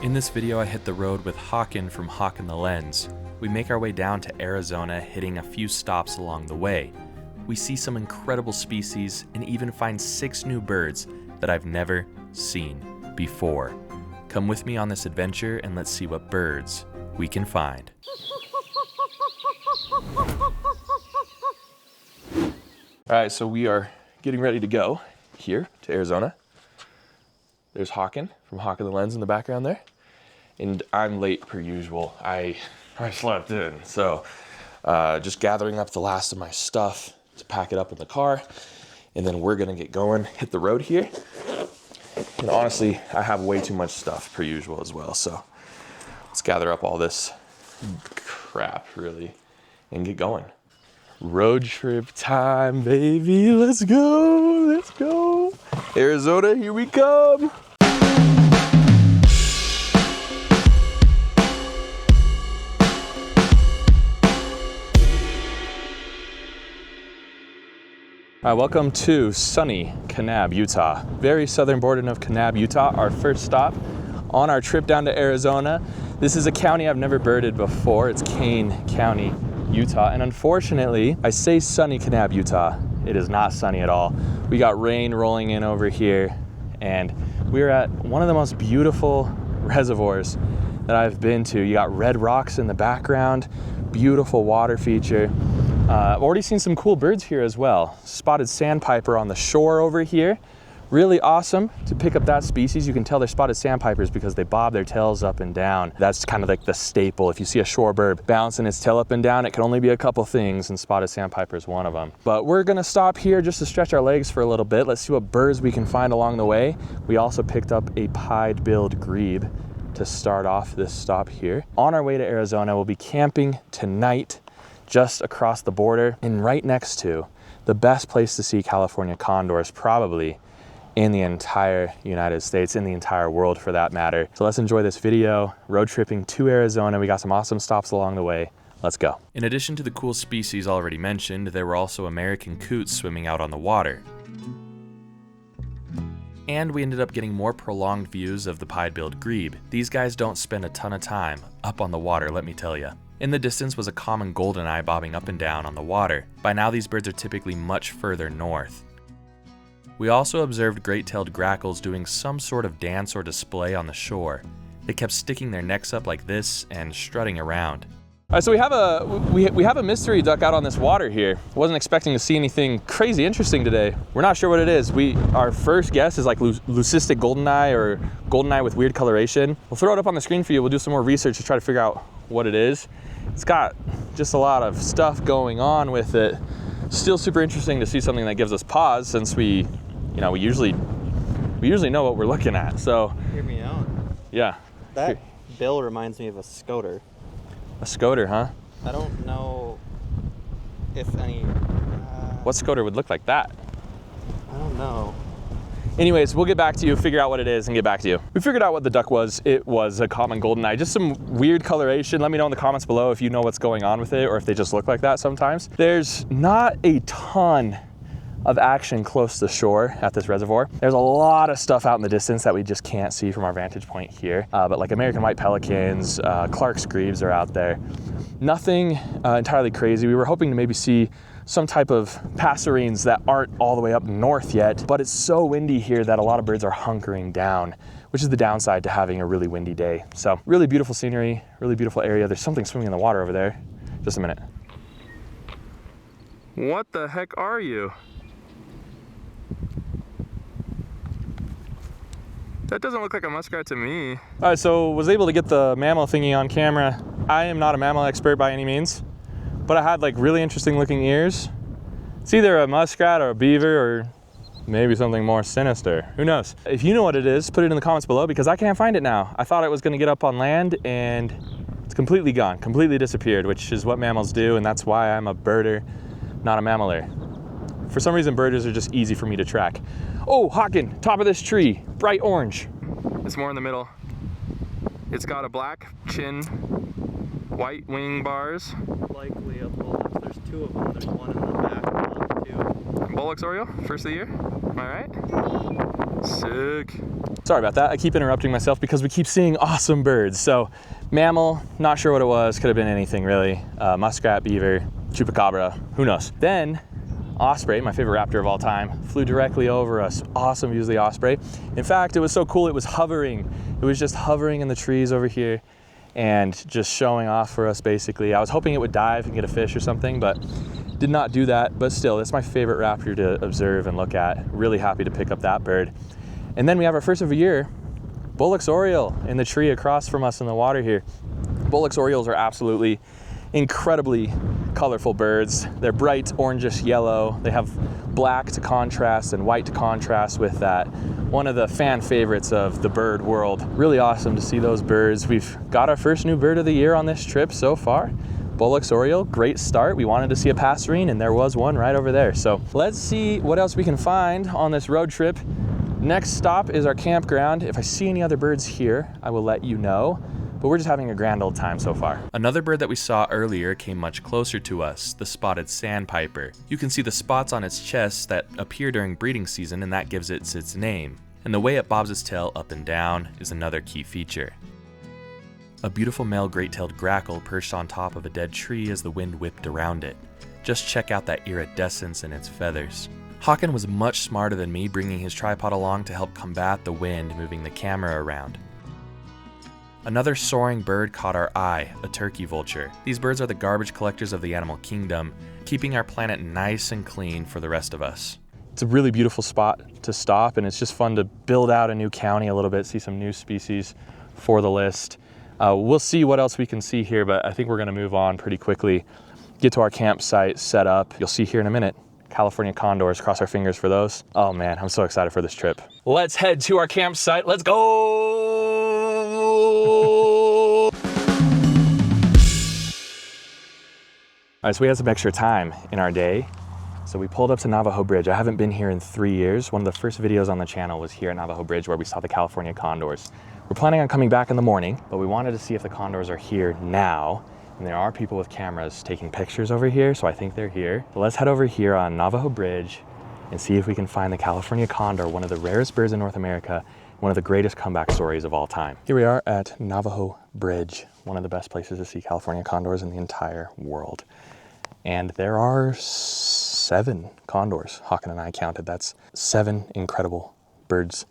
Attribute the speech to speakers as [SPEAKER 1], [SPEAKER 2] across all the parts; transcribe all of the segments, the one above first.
[SPEAKER 1] In this video, I hit the road with Hawken from Hawk and the Lens. We make our way down to Arizona, hitting a few stops along the way. We see some incredible species and even find 6 new birds that I've never seen before. Come with me on this adventure and let's see what birds we can find. All right, so we are getting ready to go here to Arizona. There's Hawken from Hawk and the Lens in the background there. And I'm late per usual. I slept in. So just gathering up the last of my stuff to pack it up in the car. And then we're gonna get going, hit the road here. And honestly, I have way too much stuff per usual as well. So let's gather up all this crap really and get going. Road trip time, baby. Let's go, let's go. Arizona, here we come. All right, welcome to sunny Kanab, Utah. Very southern border of Kanab, Utah. Our first stop on our trip down to Arizona. This is a county I've never birded before. It's Kane County, Utah. And unfortunately, I say sunny Kanab, Utah. It is not sunny at all. We got rain rolling in over here, and we're at one of the most beautiful reservoirs that I've been to. You got red rocks in the background, beautiful water feature. I've already seen some cool birds here as well. Spotted sandpiper on the shore over here. Really awesome to pick up that species. You can tell they're spotted sandpipers because they bob their tails up and down. That's kind of like the staple. If you see a shorebird bouncing its tail up and down, it can only be a couple things, and spotted sandpiper is one of them. But we're gonna stop here just to stretch our legs for a little bit. Let's see what birds we can find along the way. We also picked up a pied-billed grebe to start off this stop here. On our way to Arizona, we'll be camping tonight just across the border and right next to the best place to see California condors probably in the entire United States, in the entire world for that matter. So let's enjoy this video, road tripping to Arizona. We got some awesome stops along the way. Let's go. In addition to the cool species already mentioned, there were also American coots swimming out on the water. And we ended up getting more prolonged views of the pied-billed grebe. These guys don't spend a ton of time up on the water, let me tell you. In the distance was a common goldeneye bobbing up and down on the water. By now these birds are typically much further north. We also observed great-tailed grackles doing some sort of dance or display on the shore. They kept sticking their necks up like this and strutting around. All right, so we have a mystery duck out on this water here. Wasn't expecting to see anything crazy interesting today. We're not sure what it is. Our first guess is like leucistic goldeneye or goldeneye with weird coloration. We'll throw it up on the screen for you. We'll do some more research to try to figure out what it is. It's got just a lot of stuff going on with it. Still super interesting to see something that gives us pause, since we usually know what we're looking at. So
[SPEAKER 2] hear me out.
[SPEAKER 1] Yeah.
[SPEAKER 2] That bill reminds me of a scoter.
[SPEAKER 1] A scoter, huh?
[SPEAKER 2] I don't know if any...
[SPEAKER 1] What scoter would look like that?
[SPEAKER 2] I don't know.
[SPEAKER 1] Anyways, we'll get back to you, figure out what it is, and get back to you. We figured out what the duck was. It was a common goldeneye, just some weird coloration. Let me know in the comments below if you know what's going on with it or if they just look like that sometimes. There's not a ton of action close to the shore at this reservoir. There's a lot of stuff out in the distance that we just can't see from our vantage point here. But like American white pelicans, Clark's grebes are out there. Nothing entirely crazy. We were hoping to maybe see some type of passerines that aren't all the way up north yet, but it's so windy here that a lot of birds are hunkering down, which is the downside to having a really windy day. So really beautiful scenery, really beautiful area. There's something swimming in the water over there. Just a minute. What the heck are you? That doesn't look like a muskrat to me. All right, so was able to get the mammal thingy on camera. I am not a mammal expert by any means, but I had like really interesting looking ears. It's either a muskrat or a beaver or maybe something more sinister. Who knows? If you know what it is, put it in the comments below, because I can't find it now. I thought it was gonna get up on land and it's completely gone, completely disappeared, which is what mammals do, and that's why I'm a birder, not a mammaler. For some reason, birders are just easy for me to track. Oh, Hawken, top of this tree, bright orange. It's more in the middle. It's got a black chin, white wing bars.
[SPEAKER 2] Likely a bullock. There's 2 of them. There's one in the back, too.
[SPEAKER 1] Bullock's Oriole, first of the year. Am I right? Sick. Sorry about that. I keep interrupting myself because we keep seeing awesome birds. So mammal, not sure what it was. Could have been anything really. Muskrat, beaver, chupacabra, who knows. Then osprey, my favorite raptor of all time, flew directly over us. Awesome views of the osprey. In fact, it was so cool, it was hovering. It was just hovering in the trees over here and just showing off for us basically. I was hoping it would dive and get a fish or something, but did not do that. But still, it's my favorite raptor to observe and look at. Really happy to pick up that bird. And then we have our first of the year, Bullock's oriole in the tree across from us in the water here. Bullock's orioles are absolutely incredibly colorful birds. They're bright orangish yellow. They have black to contrast and white to contrast with that. One of the fan favorites of the bird world. Really awesome to see those birds. We've got our first new bird of the year on this trip so far. Bullock's oriole, great start. We wanted to see a passerine and there was one right over there. So let's see what else we can find on this road trip. Next stop is our campground. If I see any other birds here, I will let you know. But we're just having a grand old time so far. Another bird that we saw earlier came much closer to us, the spotted sandpiper. You can see the spots on its chest that appear during breeding season, and that gives it its name. And the way it bobs its tail up and down is another key feature. A beautiful male great-tailed grackle perched on top of a dead tree as the wind whipped around it. Just check out that iridescence in its feathers. Hawken was much smarter than me, bringing his tripod along to help combat the wind moving the camera around. Another soaring bird caught our eye, a turkey vulture. These birds are the garbage collectors of the animal kingdom, keeping our planet nice and clean for the rest of us. It's a really beautiful spot to stop, and it's just fun to build out a new county a little bit, see some new species for the list. We'll see what else we can see here, but I think we're gonna move on pretty quickly, get to our campsite set up. You'll see here in a minute. California condors, cross our fingers for those. Oh man, I'm so excited for this trip. Let's head to our campsite. Let's go! All right, so we had some extra time in our day. So we pulled up to Navajo Bridge. I haven't been here in 3 years. One of the first videos on the channel was here at Navajo Bridge where we saw the California condors. We're planning on coming back in the morning, but we wanted to see if the condors are here now. And there are people with cameras taking pictures over here, so I think they're here. So let's head over here on Navajo Bridge and see if we can find the California condor, one of the rarest birds in North America, one of the greatest comeback stories of all time. Here we are at Navajo Bridge, one of the best places to see California condors in the entire world. And there are 7 condors, Hawken and I counted. That's 7 incredible birds.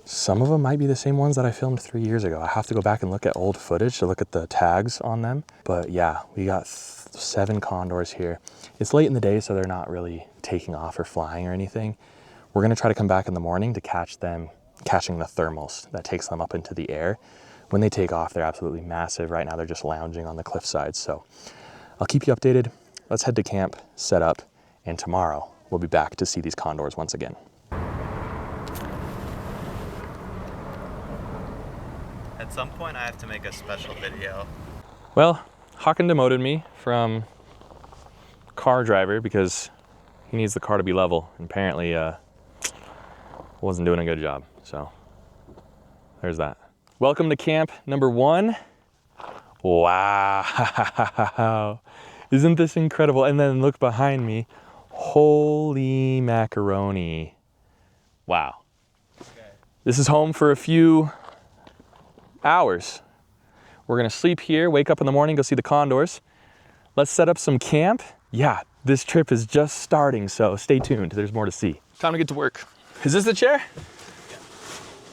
[SPEAKER 1] Some of them might be the same ones that I filmed 3 years ago. I have to go back and look at old footage to look at the tags on them. But yeah, we got 7 condors here. It's late in the day, so they're not really taking off or flying or anything. We're gonna try to come back in the morning to catch them, catching the thermals that takes them up into the air. When they take off, they're absolutely massive. Right now, they're just lounging on the cliffside. So I'll keep you updated. Let's head to camp, set up, and tomorrow we'll be back to see these condors once again.
[SPEAKER 2] At some point I have to make a special video.
[SPEAKER 1] Well, Hawken demoted me from car driver because he needs the car to be level. And apparently wasn't doing a good job. So there's that. Welcome to camp number 1. Wow. Isn't this incredible? And then look behind me. Holy macaroni. Wow. Okay. This is home for a few hours. We're gonna sleep here, wake up in the morning, go see the condors. Let's set up some camp. Yeah, this trip is just starting, so stay tuned. There's more to see. Time to get to work. Is this the chair? Yeah.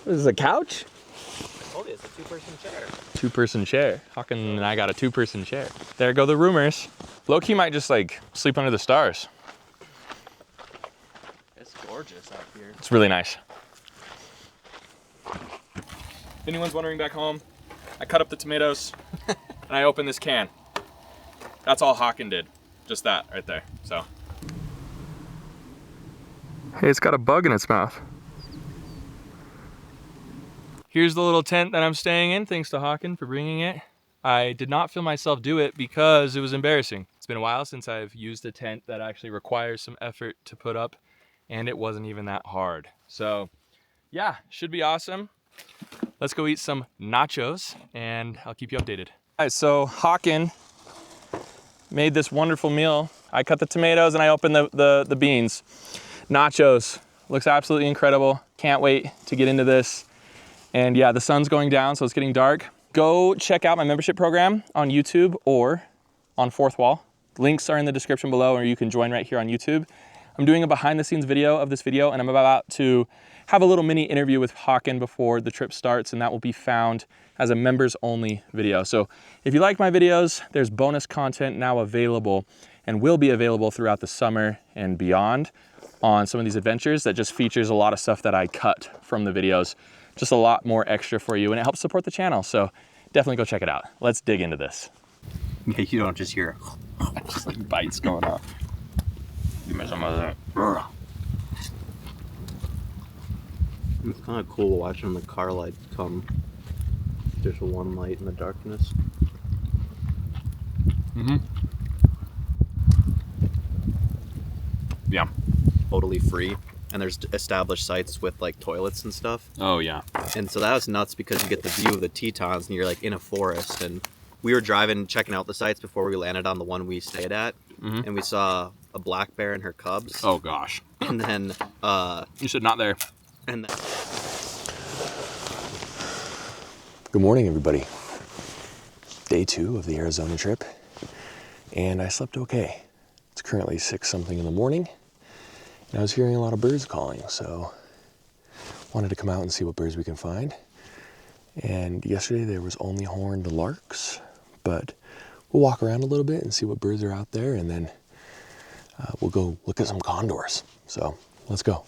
[SPEAKER 1] This is a couch?
[SPEAKER 2] I told you, it's a 2-person chair.
[SPEAKER 1] 2-person chair. Hawken and I got a 2-person chair. There go the rumors. Loki might just like sleep under the stars.
[SPEAKER 2] It's gorgeous out here.
[SPEAKER 1] It's really nice. If anyone's wondering back home, I cut up the tomatoes and I opened this can. That's all Hawken did. Just that right there, so. Hey, it's got a bug in its mouth. Here's the little tent that I'm staying in, thanks to Hawken for bringing it. I did not feel myself do it because it was embarrassing. It's been a while since I've used a tent that actually requires some effort to put up, and it wasn't even that hard. So yeah, should be awesome. Let's go eat some nachos and I'll keep you updated. All right, so Hawken made this wonderful meal. I cut the tomatoes and I opened the beans. Nachos, looks absolutely incredible. Can't wait to get into this. And yeah, the sun's going down, so it's getting dark. Go check out my membership program on YouTube or on Fourth Wall. Links are in the description below, or you can join right here on YouTube. I'm doing a behind the scenes video of this video, and I'm about to have a little mini interview with Håkan before the trip starts, and that will be found as a members only video. So if you like my videos, there's bonus content now available and will be available throughout the summer and beyond on some of these adventures that just features a lot of stuff that I cut from the videos. Just a lot more extra for you, and it helps support the channel. So definitely go check it out. Let's dig into this.
[SPEAKER 2] Yeah, you don't just hear
[SPEAKER 1] Just like bites going off. Give me some of that.
[SPEAKER 2] It's kind of cool watching the car lights come. There's one light in the darkness.
[SPEAKER 1] Mm-hmm. Yeah.
[SPEAKER 2] Totally free. And there's established sites with like toilets and stuff.
[SPEAKER 1] Oh yeah.
[SPEAKER 2] And so that was nuts because you get the view of the Tetons and you're like in a forest. And we were driving, checking out the sites before we landed on the one we stayed at. Mm-hmm. And we saw a black bear and her cubs.
[SPEAKER 1] Oh gosh.
[SPEAKER 2] And then
[SPEAKER 1] you said not there.
[SPEAKER 2] And then...
[SPEAKER 3] Good morning, everybody. Day 2 of the Arizona trip, and I slept okay. It's currently 6 something in the morning, and I was hearing a lot of birds calling, so wanted to come out and see what birds we can find. And yesterday there was only horned larks, but we'll walk around a little bit and see what birds are out there, and then we'll go look at some condors. So let's go.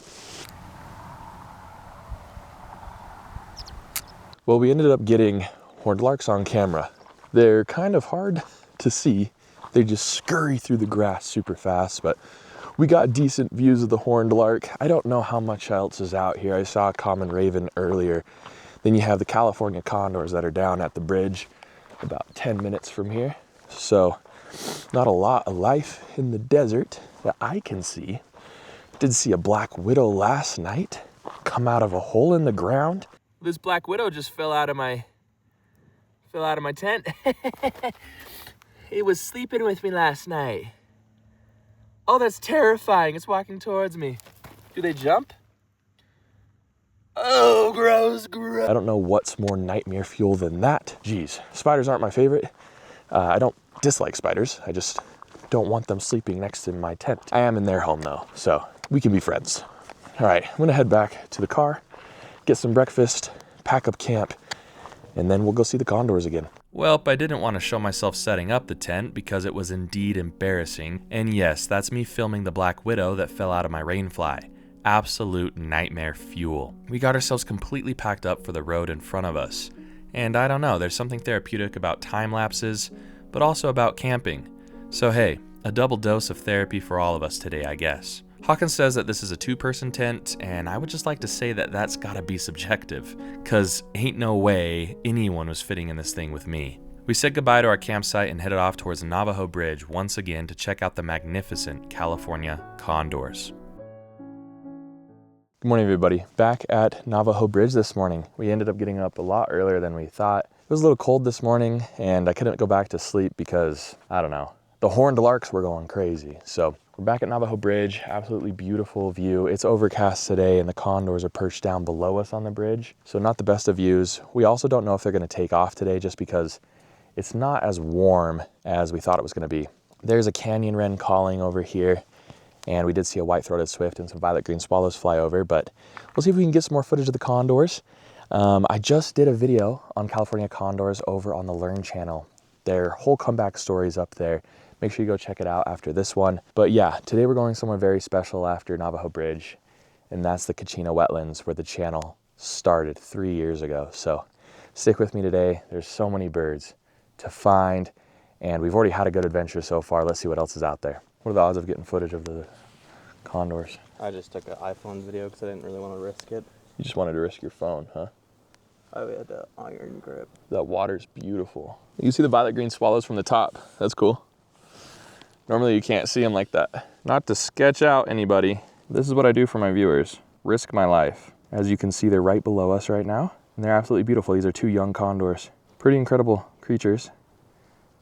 [SPEAKER 3] Well, we ended up getting horned larks on camera. They're kind of hard to see. They just scurry through the grass super fast, but we got decent views of the horned lark. I don't know how much else is out here. I saw a common raven earlier. Then you have the California condors that are down at the bridge about 10 minutes from here. So not a lot of life in the desert that I can see. Did see a black widow last night come out of a hole in the ground.
[SPEAKER 1] This black widow just fell out of my tent. It was sleeping with me last night. Oh, that's terrifying. It's walking towards me. Do they jump? Oh, gross, gross.
[SPEAKER 3] I don't know what's more nightmare fuel than that. Geez, spiders aren't my favorite. I don't dislike spiders. I just don't want them sleeping next to my tent. I am in their home though, so we can be friends. All right, I'm gonna head back to the car, get some breakfast, pack up camp, and then we'll go see the condors again.
[SPEAKER 1] Welp, I didn't want to show myself setting up the tent because it was indeed embarrassing. And yes, that's me filming the black widow that fell out of my rainfly. Absolute nightmare fuel. We got ourselves completely packed up for the road in front of us. And I don't know, there's something therapeutic about time lapses, but also about camping. So hey, a double dose of therapy for all of us today, I guess. Håkan says that this is a 2-person tent, and I would just like to say that that's gotta be subjective, cause ain't no way anyone was fitting in this thing with me. We said goodbye to our campsite and headed off towards Navajo Bridge once again to check out the magnificent California condors.
[SPEAKER 3] Good morning, everybody. Back at Navajo Bridge this morning. We ended up getting up a lot earlier than we thought. It was a little cold this morning, and I couldn't go back to sleep because, I don't know, the horned larks were going crazy. So we're back at Navajo Bridge, absolutely beautiful view. It's overcast today and the condors are perched down below us on the bridge. So not the best of views. We also don't know if they're gonna take off today just because it's not as warm as we thought it was gonna be. There's a canyon wren calling over here, and we did see a white-throated swift and some violet-green swallows fly over, but we'll see if we can get some more footage of the condors. I just did a video on California condors over on the Learn channel. Their whole comeback story is up there. Make sure you go check it out after this one. But yeah, today we're going somewhere very special after Navajo Bridge, and that's the Kachina wetlands where the channel started 3 years ago. So stick with me today. There's so many birds to find, and we've already had a good adventure so far. Let's see what else is out there. What are the odds of getting footage of the condors?
[SPEAKER 2] I just took an iPhone video because I didn't really want to risk it.
[SPEAKER 3] You just wanted to risk your phone, huh?
[SPEAKER 2] I had an iron grip.
[SPEAKER 3] That water's beautiful. You see the violet-green swallows from the top. That's cool. Normally you can't see them like that. Not to sketch out anybody, this is what I do for my viewers. Risk my life. As you can see, they're right below us right now, and they're absolutely beautiful. These are 2 young condors. Pretty incredible creatures.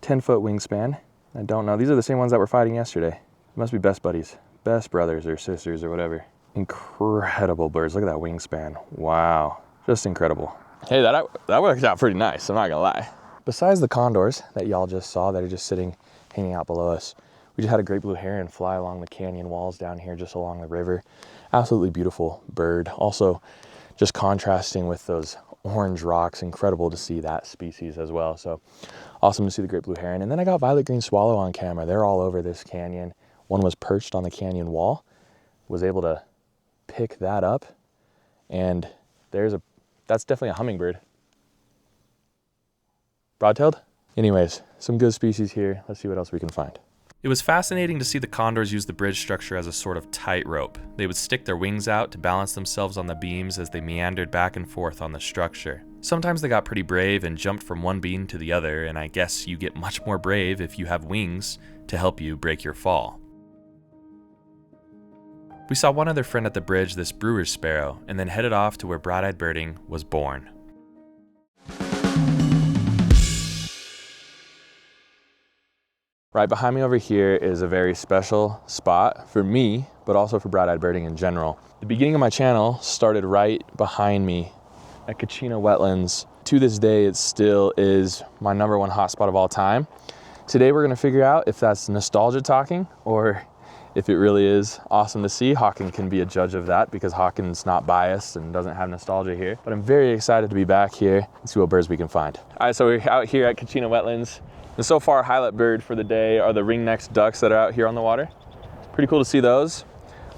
[SPEAKER 3] 10-foot wingspan. I don't know, these are the same ones that were fighting yesterday. Must be best buddies, best brothers or sisters or whatever. Incredible birds, look at that wingspan. Wow, just incredible. Hey, that worked out pretty nice, I'm not gonna lie. Besides the condors that y'all just saw that are just sitting, hanging out below us, we just had a great blue heron fly along the canyon walls down here just along the river. Absolutely beautiful bird. Also, just contrasting with those orange rocks, incredible to see that species as well. So awesome to see the great blue heron. And then I got violet green swallow on camera. They're all over this canyon. One was perched on the canyon wall, was able to pick that up, and that's definitely a hummingbird. Broad-tailed? Anyways, some good species here. Let's see what else we can find.
[SPEAKER 1] It was fascinating to see the condors use the bridge structure as a sort of tightrope. They would stick their wings out to balance themselves on the beams as they meandered back and forth on the structure. Sometimes they got pretty brave and jumped from one beam to the other, and I guess you get much more brave if you have wings to help you break your fall. We saw one other friend at the bridge, this brewer's sparrow, and then headed off to where broad-eyed birding was born.
[SPEAKER 3] Right behind me over here is a very special spot for me, but also for broad-eyed birding in general. The beginning of my channel started right behind me at Kachina Wetlands. To this day, it still is my #1 hotspot of all time. Today, we're gonna figure out if that's nostalgia talking or if it really is awesome to see. Hawken can be a judge of that because Hawken's not biased and doesn't have nostalgia here. But I'm very excited to be back here and see what birds we can find. All right, so we're out here at Kachina Wetlands. The so far highlight bird for the day are the ringnecked ducks that are out here on the water. Pretty cool to see those.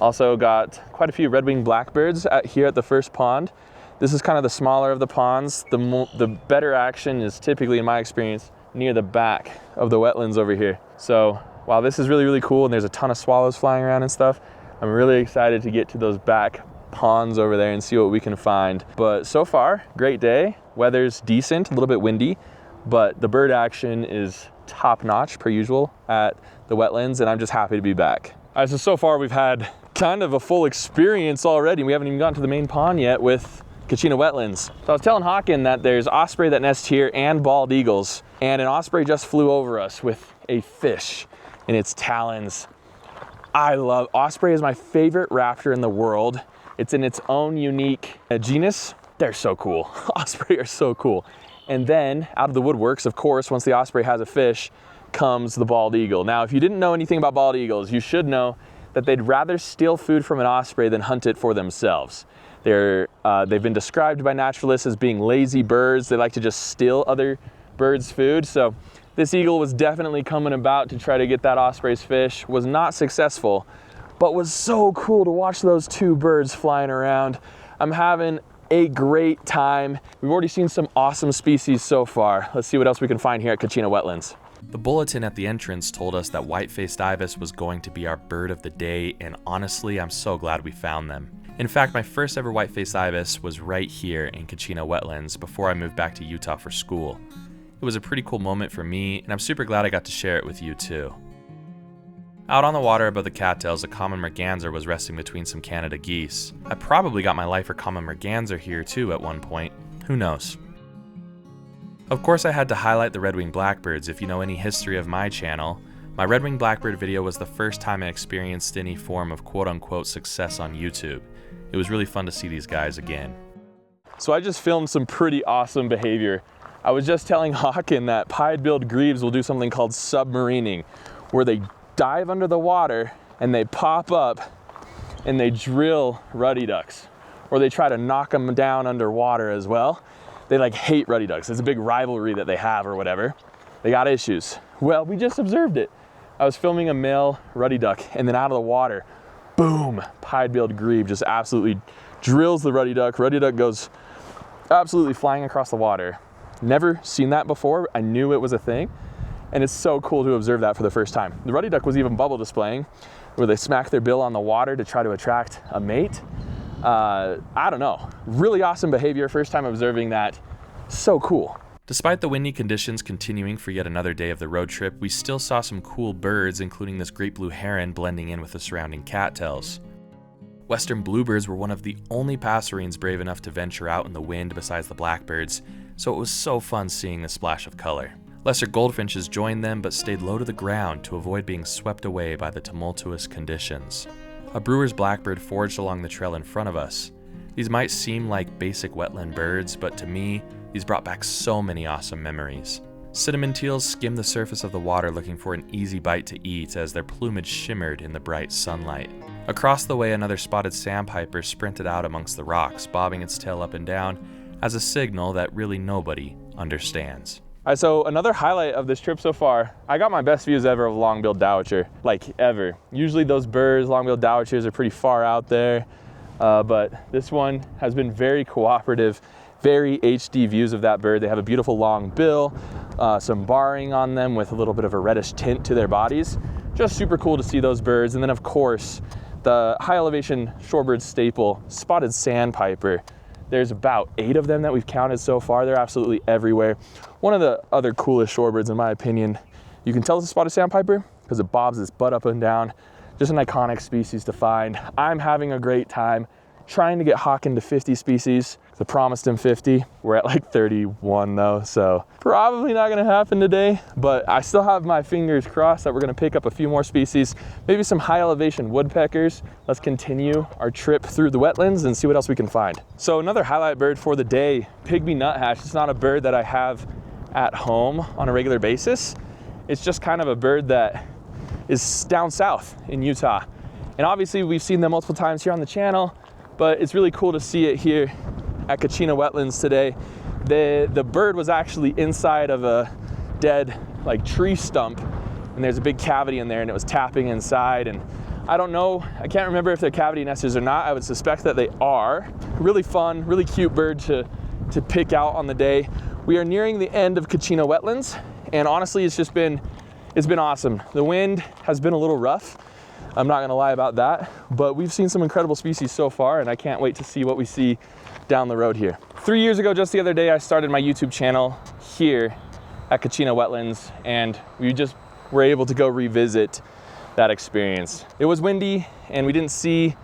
[SPEAKER 3] Also got quite a few red-winged blackbirds here at the first pond. This is kind of the smaller of the ponds. The better action is typically, in my experience, near the back of the wetlands over here. So while this is really, really cool and there's a ton of swallows flying around and stuff, I'm really excited to get to those back ponds over there and see what we can find. But so far, great day. Weather's decent, a little bit windy, but the bird action is top notch per usual at the wetlands, and I'm just happy to be back. All right, so far we've had kind of a full experience already. We haven't even gotten to the main pond yet with Kachina Wetlands. So I was telling Hawken that there's osprey that nest here and bald eagles, and an osprey just flew over us with a fish in its talons. Osprey is my favorite raptor in the world. It's in its own unique genus. They're so cool. Osprey are so cool. And then out of the woodworks, of course, once the osprey has a fish, comes the bald eagle. Now, if you didn't know anything about bald eagles, you should know that they'd rather steal food from an osprey than hunt it for themselves. They've been described by naturalists as being lazy birds. They like to just steal other birds' food. So this eagle was definitely coming about to try to get that osprey's fish. Was not successful, but was so cool to watch those two birds flying around. I'm having a great time. We've already seen some awesome species so far. Let's see what else we can find here at Kachina Wetlands.
[SPEAKER 1] The bulletin at the entrance told us that white-faced ibis was going to be our bird of the day, and honestly, I'm so glad we found them. In fact, my first ever white-faced ibis was right here in Kachina Wetlands before I moved back to Utah for school. It was a pretty cool moment for me, and I'm super glad I got to share it with you too. Out on the water above the cattails, a common merganser was resting between some Canada geese. I probably got my life for common merganser here too at one point. Who knows? Of course, I had to highlight the red-winged blackbirds. If you know any history of my channel, my red-winged blackbird video was the first time I experienced any form of quote-unquote success on YouTube. It was really fun to see these guys again.
[SPEAKER 3] So I just filmed some pretty awesome behavior. I was just telling Hawken that pied-billed grebes will do something called submarining, where they dive under the water and they pop up and they drill ruddy ducks, or they try to knock them down underwater as well. They like hate ruddy ducks. It's a big rivalry that they have or whatever. They got issues. Well, we just observed it. I was filming a male ruddy duck, and then out of the water, boom, pied-billed grebe just absolutely drills the ruddy duck. Ruddy duck goes absolutely flying across the water. Never seen that before. I knew it was a thing. And it's so cool to observe that for the first time. The ruddy duck was even bubble displaying, where they smack their bill on the water to try to attract a mate. I don't know, really awesome behavior. First time observing that, so cool.
[SPEAKER 1] Despite the windy conditions continuing for yet another day of the road trip, we still saw some cool birds, including this great blue heron blending in with the surrounding cattails. Western bluebirds were one of the only passerines brave enough to venture out in the wind besides the blackbirds, so it was so fun seeing the splash of color. Lesser goldfinches joined them but stayed low to the ground to avoid being swept away by the tumultuous conditions. A brewer's blackbird foraged along the trail in front of us.
[SPEAKER 3] These might seem like basic wetland birds, but to me, these brought back so many awesome memories. Cinnamon teals skimmed the surface of the water looking for an easy bite to eat as their plumage shimmered in the bright sunlight. Across the way, another spotted sandpiper sprinted out amongst the rocks, bobbing its tail up and down as a signal that really nobody understands.
[SPEAKER 1] All right, so another highlight of this trip so far, I got my best views ever of long-billed dowitcher, like ever. Usually those birds, long-billed dowitchers, are pretty far out there, but this one has been very cooperative, very HD views of that bird. They have a beautiful long bill, some barring on them with a little bit of a reddish tint to their bodies. Just super cool to see those birds. And then of course, the high elevation shorebird staple, spotted sandpiper. There's about 8 of them that we've counted so far. They're absolutely everywhere. One of the other coolest shorebirds in my opinion. You can tell it's a spotted sandpiper because it bobs its butt up and down. Just an iconic species to find. I'm having a great time trying to get Hawken to 50 species. I promised him 50. We're at like 31 though, so probably not gonna happen today, but I still have my fingers crossed that we're gonna pick up a few more species, maybe some high elevation woodpeckers. Let's continue our trip through the wetlands and see what else we can find. So another highlight bird for the day, pygmy nuthatch. It's not a bird that I have at home on a regular basis. It's just kind of a bird that is down south in Utah. And obviously we've seen them multiple times here on the channel, but it's really cool to see it here at Kachina Wetlands today. The bird was actually inside of a dead like tree stump, and there's a big cavity in there, and it was tapping inside. And I don't know, I can't remember if they're cavity nesters or not. I would suspect that they are. Really fun, really cute bird to pick out on the day. We are nearing the end of Kachina Wetlands, and honestly, it's been awesome. The wind has been a little rough. I'm not gonna lie about that, but we've seen some incredible species so far, and I can't wait to see what we see down the road here. 3 years ago, just the other day, I started my YouTube channel here at Kachina Wetlands, and we just were able to go revisit that experience. It was windy, and we didn't see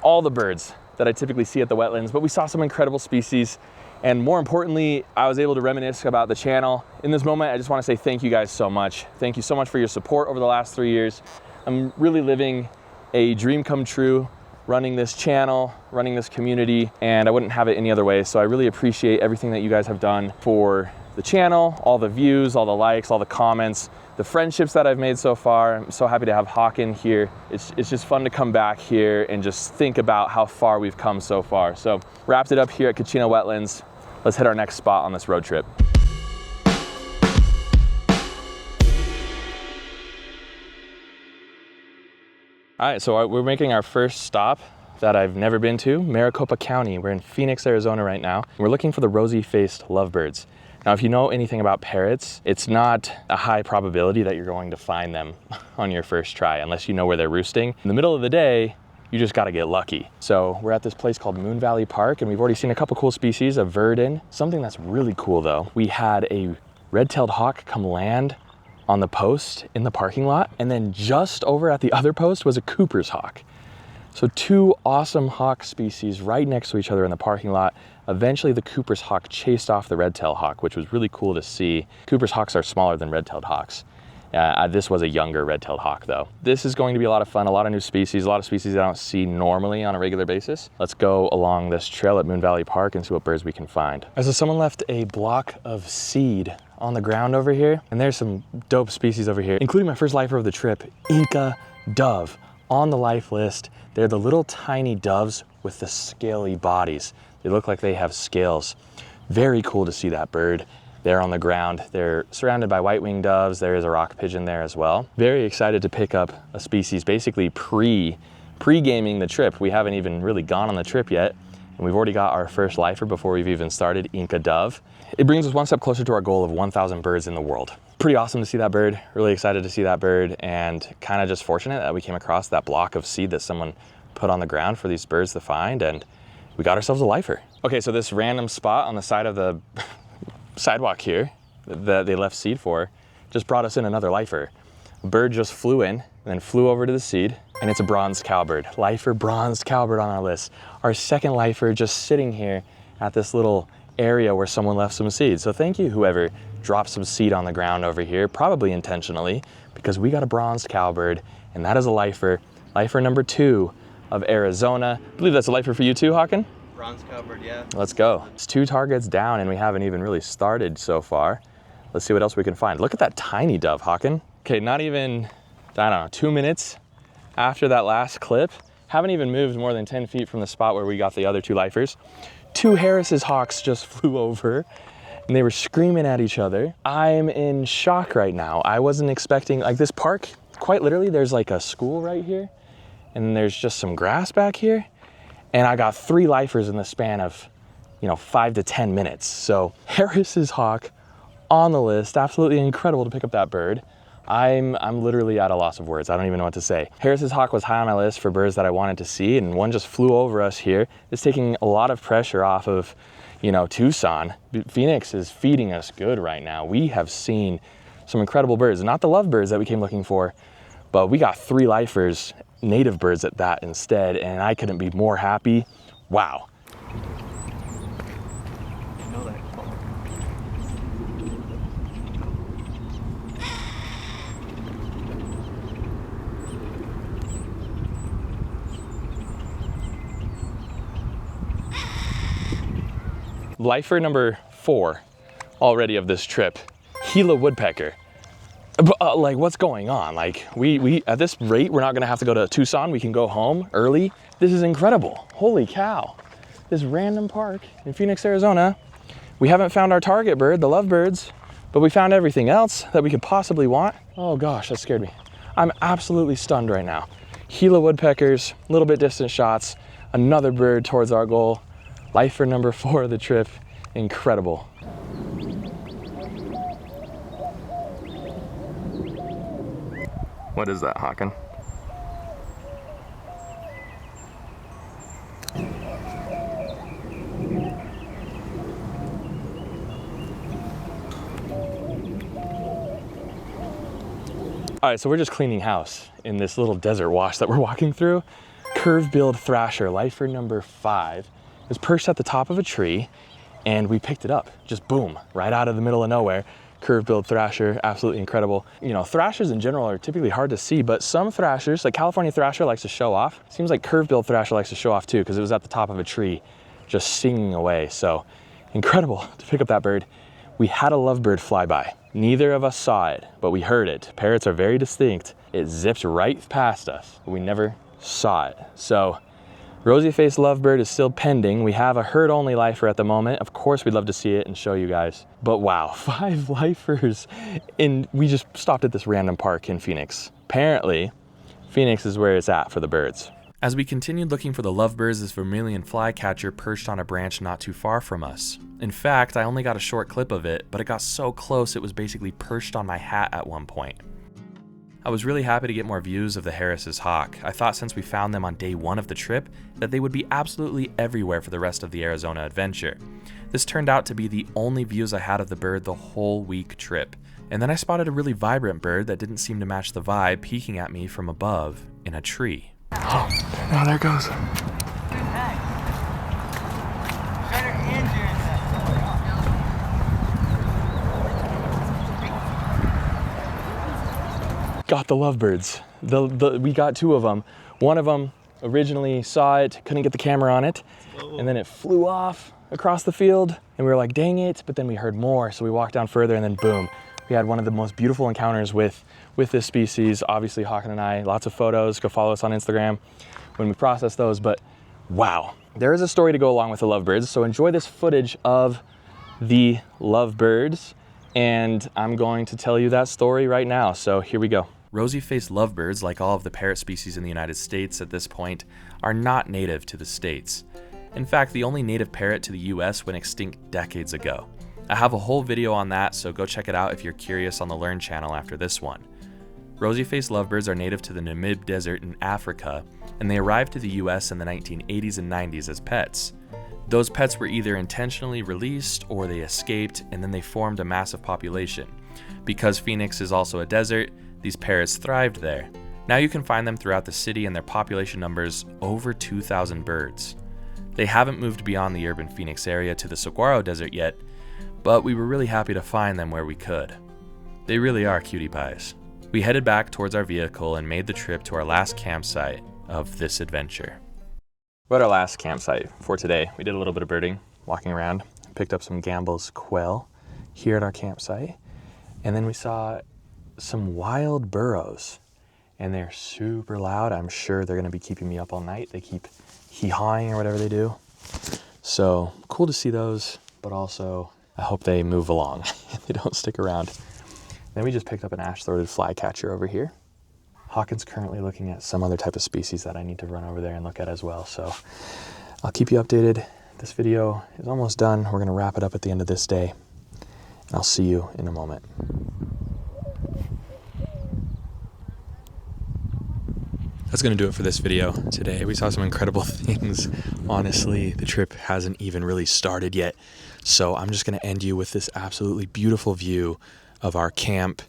[SPEAKER 1] all the birds that I typically see at the wetlands, but we saw some incredible species. And more importantly, I was able to reminisce about the channel. In this moment, I just wanna say thank you guys so much. Thank you so much for your support over the last 3 years. I'm really living a dream come true, running this channel, running this community, and I wouldn't have it any other way. So I really appreciate everything that you guys have done for the channel, all the views, all the likes, all the comments, the friendships that I've made so far. I'm so happy to have Hawken here. It's just fun to come back here and just think about how far we've come so far. So wrapped it up here at Kachina Wetlands. Let's hit our next spot on this road trip. All right, so we're making our first stop that I've never been to, Maricopa County. We're in Phoenix, Arizona right now. We're looking for the rosy-faced lovebirds. Now, if you know anything about parrots, it's not a high probability that you're going to find them on your first try, unless you know where they're roosting. In the middle of the day, you just gotta get lucky. So we're at this place called Moon Valley Park, and we've already seen a couple cool species of verdin. Something that's really cool though, we had a red-tailed hawk come land on the post in the parking lot, and then just over at the other post was a Cooper's hawk. So 2 awesome hawk species right next to each other in the parking lot. Eventually the Cooper's hawk chased off the red-tailed hawk, which was really cool to see. Cooper's hawks are smaller than red-tailed hawks. This was a younger red-tailed hawk though. This is going to be a lot of fun, a lot of new species, a lot of species that I don't see normally on a regular basis. Let's go along this trail at Moon Valley Park and see what birds we can find. So someone left a block of seed on the ground over here, and there's some dope species over here, including my first lifer of the trip, Inca dove, on the life list. They're the little tiny doves with the scaly bodies. They look like they have scales. Very cool to see that bird there on the ground. They're surrounded by white-winged doves. There is a rock pigeon there as well. Very excited to pick up a species basically pre-gaming the trip. We haven't even really gone on the trip yet, and we've already got our first lifer before we've even started, Inca dove. It brings us one step closer to our goal of 1,000 birds in the world. Pretty awesome to see that bird, really excited to see that bird, and kind of just fortunate that we came across that block of seed that someone put on the ground for these birds to find, and we got ourselves a lifer. Okay, so this random spot on the side of the sidewalk here that they left seed for just brought us in another lifer. A bird just flew in and then flew over to the seed, and it's a bronzed cowbird. Lifer bronzed cowbird on our list. Our second lifer just sitting here at this little area where someone left some seed. So thank you whoever dropped some seed on the ground over here, probably intentionally, because we got a bronzed cowbird, and that is a lifer number 2 of Arizona. I believe that's a lifer for you too, Hawken?
[SPEAKER 2] Ron's covered, yeah.
[SPEAKER 3] Let's go. It's 2 targets down and we haven't even really started so far. Let's see what else we can find. Look at that tiny dove, Hawken. Okay, not even, I don't know, 2 minutes after that last clip. Haven't even moved more than 10 feet from the spot where we got the other 2 lifers. 2 Harris's hawks just flew over and they were screaming at each other. I'm in shock right now. I wasn't expecting, like this park, quite literally, there's like a school right here and there's just some grass back here. And I got 3 lifers in the span of, 5 to 10 minutes. So Harris's hawk on the list, absolutely incredible to pick up that bird. I'm literally at a loss of words. I don't even know what to say. Harris's hawk was high on my list for birds that I wanted to see, and one just flew over us here. It's taking a lot of pressure off of, Tucson. Phoenix is feeding us good right now. We have seen some incredible birds, not the lovebirds that we came looking for, but we got 3 lifers, native birds at that instead, and I couldn't be more happy. Wow. Lifer number 4 already of this trip, Gila woodpecker. Like, what's going on? Like, we at this rate, we're not gonna have to go to Tucson. We can go home early. This is incredible. Holy cow. This random park in Phoenix, Arizona. We haven't found our target bird, the lovebirds, but we found everything else that we could possibly want. Oh gosh, that scared me. I'm absolutely stunned right now. Gila woodpeckers, a little bit distant shots, another bird towards our goal. Lifer number 4 of the trip, incredible. What is that, Hawken? All right, so we're just cleaning house in this little desert wash that we're walking through. Curve-billed thrasher, lifer number 5. It was perched at the top of a tree and we picked it up, just boom, right out of the middle of nowhere. Curve-billed thrasher, absolutely incredible. Thrashers in general are typically hard to see, but some thrashers, like California thrasher likes to show off. Seems like curve-billed thrasher likes to show off too, because it was at the top of a tree, just singing away. So incredible to pick up that bird. We had a lovebird fly by. Neither of us saw it, but we heard it. Parrots are very distinct. It zipped right past us, but we never saw it. So rosy-faced lovebird is still pending. We have a herd-only lifer at the moment. Of course, we'd love to see it and show you guys. But wow, 5 lifers. And we just stopped at this random park in Phoenix. Apparently, Phoenix is where it's at for the birds.
[SPEAKER 1] As we continued looking for the lovebirds, this vermilion flycatcher perched on a branch not too far from us. In fact, I only got a short clip of it, but it got so close it was basically perched on my hat at one point. I was really happy to get more views of the Harris's hawk. I thought since we found them on day 1 of the trip, that they would be absolutely everywhere for the rest of the Arizona adventure. This turned out to be the only views I had of the bird the whole week trip. And then I spotted a really vibrant bird that didn't seem to match the vibe peeking at me from above in a tree.
[SPEAKER 3] Oh, now there it goes. Got the lovebirds. We got 2 of them. One of them originally saw it, couldn't get the camera on it, and then it flew off across the field, and we were like, dang it, but then we heard more, so we walked down further, and then boom. We had one of the most beautiful encounters with this species. Obviously, Hawken and I, lots of photos. Go follow us on Instagram when we process those, but wow. There is a story to go along with the lovebirds, so enjoy this footage of the lovebirds, and I'm going to tell you that story right now, so here we go. Rosy-faced lovebirds, like all of the parrot species in the United States at this point, are not native to the States. In fact, the only native parrot to the US went extinct decades ago. I have a whole video on that, so go check it out if you're curious on the Learn channel after this one. Rosy-faced lovebirds are native to the Namib Desert in Africa, and they arrived to the US in the 1980s and 90s as pets. Those pets were either intentionally released or they escaped, and then they formed a massive population. Because Phoenix is also a desert, these parrots thrived there. Now you can find them throughout the city, and their population numbers over 2,000 birds. They haven't moved beyond the urban Phoenix area to the Saguaro Desert yet, but we were really happy to find them where we could. They really are cutie pies. We headed back towards our vehicle and made the trip to our last campsite of this adventure. We're at our last campsite for today. We did a little bit of birding, walking around, picked up some Gambel's quail here at our campsite, and then we saw some wild burros, and they're super loud. I'm sure they're gonna be keeping me up all night. They keep hee-hawing or whatever they do. So cool to see those, but also I hope they move along. They don't stick around. Then we just picked up an ash-throated flycatcher over here. Hawkins currently looking at some other type of species that I need to run over there and look at as well. So I'll keep you updated. This video is almost done. We're gonna wrap it up at the end of this day. And I'll see you in a moment. That's gonna do it for this video today. We saw some incredible things. Honestly, the trip hasn't even really started yet. So I'm just gonna end you with this absolutely beautiful view of our camp.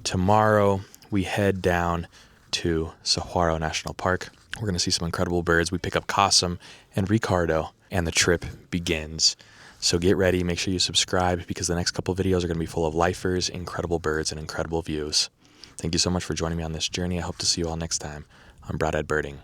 [SPEAKER 3] Tomorrow, we head down to Saguaro National Park. We're gonna see some incredible birds. We pick up Qasim and Ricardo, and the trip begins. So get ready, make sure you subscribe, because the next couple videos are gonna be full of lifers, incredible birds, and incredible views. Thank you so much for joining me on this journey. I hope to see you all next time on Broadhead Birding.